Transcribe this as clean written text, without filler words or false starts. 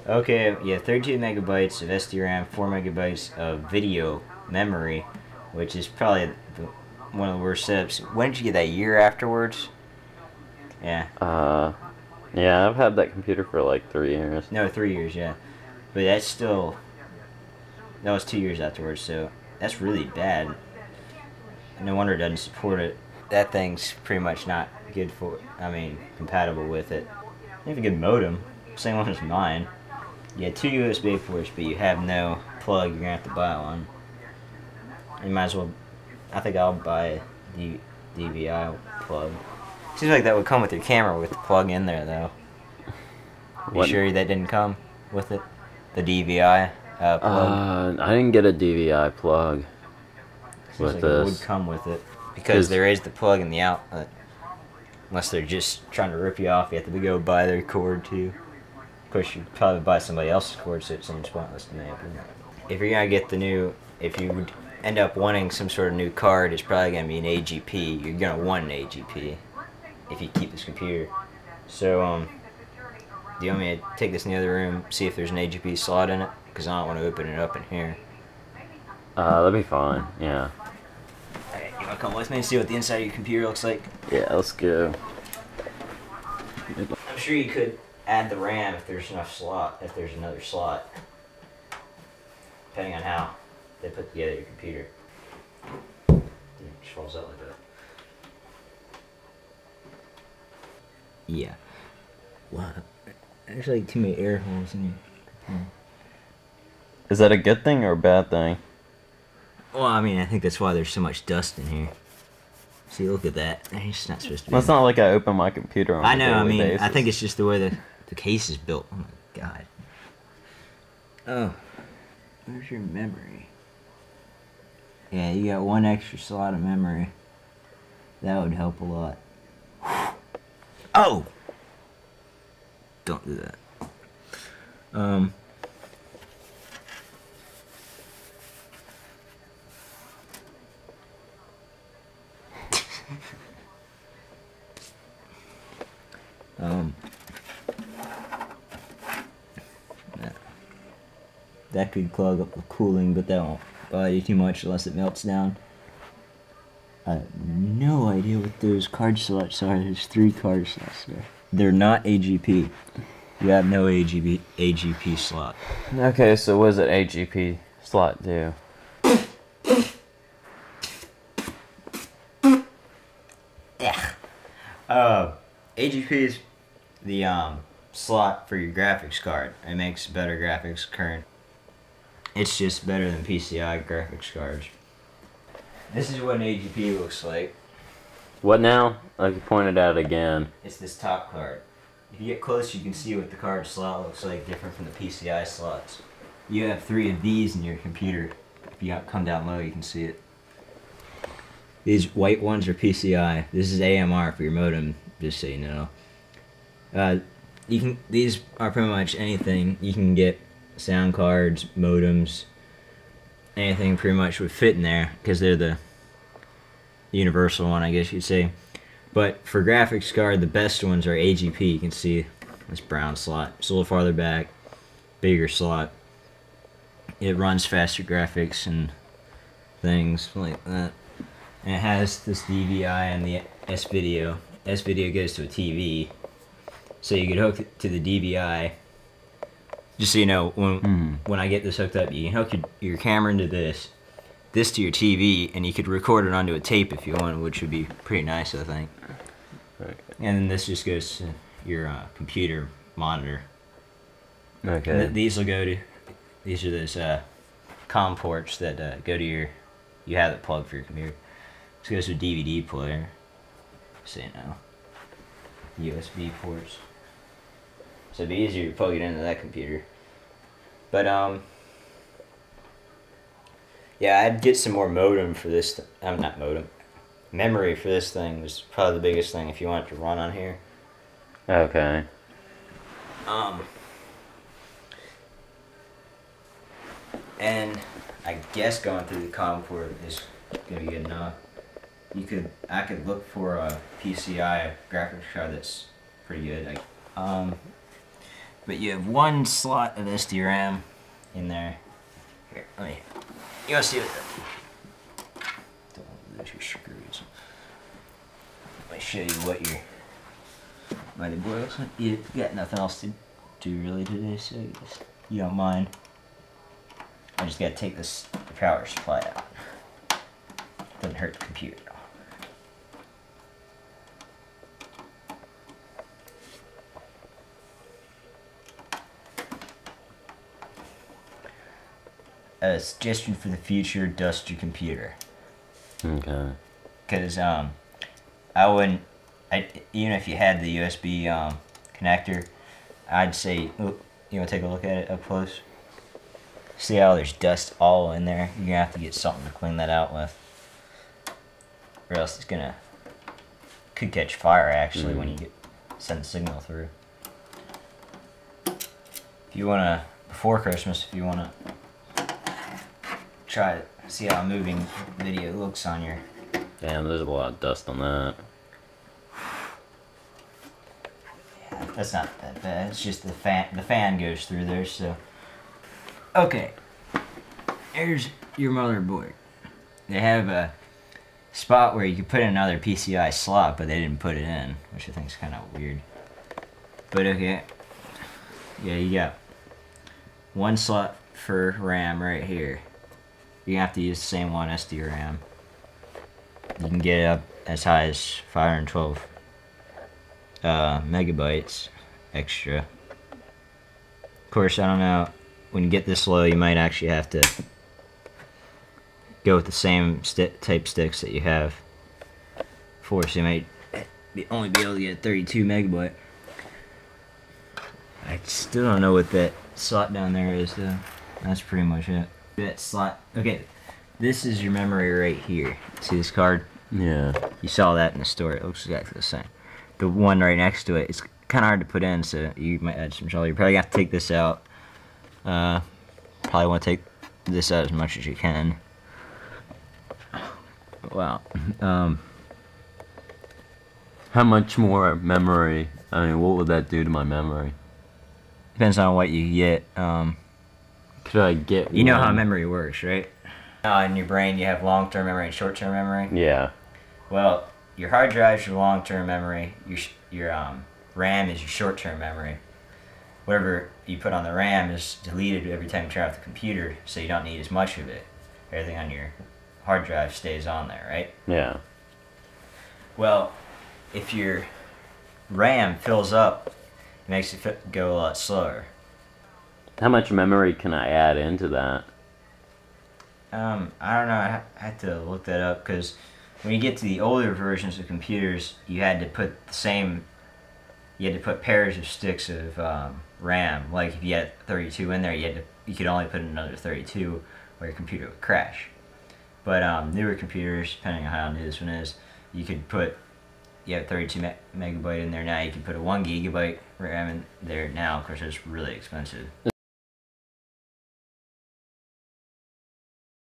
Okay, yeah, 32 megabytes of SD-RAM, 4 megabytes of video memory, which is probably one of the worst setups. When did you get that? Year afterwards? Yeah. Yeah, I've had that computer for like 3 years. No, 3 years, yeah. But that's still... That was 2 years afterwards, so that's really bad. No wonder it doesn't support it. That thing's pretty much not good for... compatible with it. You have a good modem. Same one as mine. You had 2 USB ports, but you have no plug. You're gonna have to buy one. You might as well. I think I'll buy a DVI plug. Seems like that would come with your camera with the plug in there, though. You sure that didn't come with it? The DVI plug? I didn't get a DVI plug with like this. It would come with it because there is the plug in the outlet. Unless they're just trying to rip you off, you have to go buy their cord too. Of course, you'd probably buy somebody else's cord, so it seems pointless to me. If you're gonna get the new, if you would end up wanting some sort of new card, it's probably gonna be an AGP. You're gonna want an AGP if you keep this computer. So, do you want me to take this in the other room, see if there's an AGP slot in it? Because I don't want to open it up in here. That'd be fine. Yeah. Alright, you wanna come with me and see what the inside of your computer looks like? Yeah, let's go. I'm sure you could add the RAM if there's enough slot, if there's another slot. Depending on how they put together your computer. It just falls out like that. Yeah. Wow. There's like too many air holes in here. Is that a good thing or a bad thing? Well, I think that's why there's so much dust in here. See, look at that. It's not supposed to be. Well, it's not like I open my computer on I know, a daily basis. I think it's just the way the case is built. Oh my god. Oh. Where's your memory? Yeah, you got one extra slot of memory. That would help a lot. Oh! Don't do that. That could clog up the cooling, but that won't bother you too much unless it melts down. I have no idea what those card slots are. There's 3 card slots there. They're not AGP. You have no AGP slot. Okay, so what does an AGP slot do? AGP is the slot for your graphics card. It makes better graphics current. It's just better than PCI graphics cards. This is what an AGP looks like. What now? Like you pointed out again. It's this top card. If you get close, you can see what the card slot looks like, different from the PCI slots. You have 3 of these in your computer. If you come down low, you can see it. These white ones are PCI. This is AMR for your modem, just so you know. These are pretty much anything. You can get sound cards, modems, anything pretty much would fit in there because they're the universal one, I guess you'd say. But for graphics card, the best ones are AGP. You can see this brown slot. It's a little farther back, bigger slot. It runs faster graphics and things like that. And it has this DVI and the S-Video. S-Video goes to a TV, so you could hook it to the DVI. Just so you know, when I get this hooked up, you can hook your camera into this to your TV, and you could record it onto a tape if you want, which would be pretty nice, I think. Okay. And then this just goes to your computer monitor. Okay. And these are those COM ports that go to you have it plugged for your computer. This goes to a DVD player. So you know, USB ports. So it'd be easier to plug it into that computer. But yeah, I'd get some more modem for this. Not modem. Memory for this thing was probably the biggest thing if you want it to run on here. Okay. And I guess going through the COM port is gonna be good enough. I could look for a PCI graphics card that's pretty good. But you have one slot of SDRAM in there. Here, you want to see what don't lose your screws. Let me show you what your motherboard looks like. You got nothing else to do really today, so you don't mind. I just gotta take this power supply out. Doesn't hurt the computer at all. A suggestion for the future: dust your computer. Okay. Because I wouldn't. Even if you had the USB connector, I'd say, oh, you want to take a look at it up close? See how there's dust all in there? You're gonna have to get something to clean that out with, or else it's could catch fire actually when you send the signal through. If you wanna, before Christmas, if you wanna try it, see how a moving video looks on your. Damn, there's a lot of dust on that. Yeah, that's not that bad. It's just the fan goes through there, so. Okay. Here's your motherboard. They have a spot where you can put in another PCI slot, but they didn't put it in, which I think is kind of weird. But okay. Yeah, you got one slot for RAM right here. You have to use the same one, SDRAM. You can get it up as high as 512 megabytes extra. Of course, I don't know, when you get this low, you might actually have to go with the same type sticks that you have before, so you might only be able to get 32 megabyte. I still don't know what that slot down there is, though. That's pretty much it. That slot. Okay, this is your memory right here. See this card? Yeah. You saw that in the store. It looks exactly the same. The one right next to it, it's kind of hard to put in, so you might add some trouble. You're probably gonna have to take this out. Probably want to take this out as much as you can. Wow. How much more memory? I mean, what would that do to my memory? Depends on what you get. Could I get You know how memory works, right? In your brain, you have long-term memory and short-term memory. Yeah. Well, your hard drive is your long-term memory. Your RAM is your short-term memory. Whatever you put on the RAM is deleted every time you turn off the computer, so you don't need as much of it. Everything on your hard drive stays on there, right? Yeah. Well, if your RAM fills up, it makes it go a lot slower. How much memory can I add into that? I don't know. I had to look that up, because when you get to the older versions of computers, you had to put pairs of sticks of RAM. Like if you had 32 in there, you could only put another 32, or your computer would crash. But newer computers, depending on how new this one is, you have 32 megabyte in there now. You can put a 1 gigabyte RAM in there now. Of course, it's really expensive.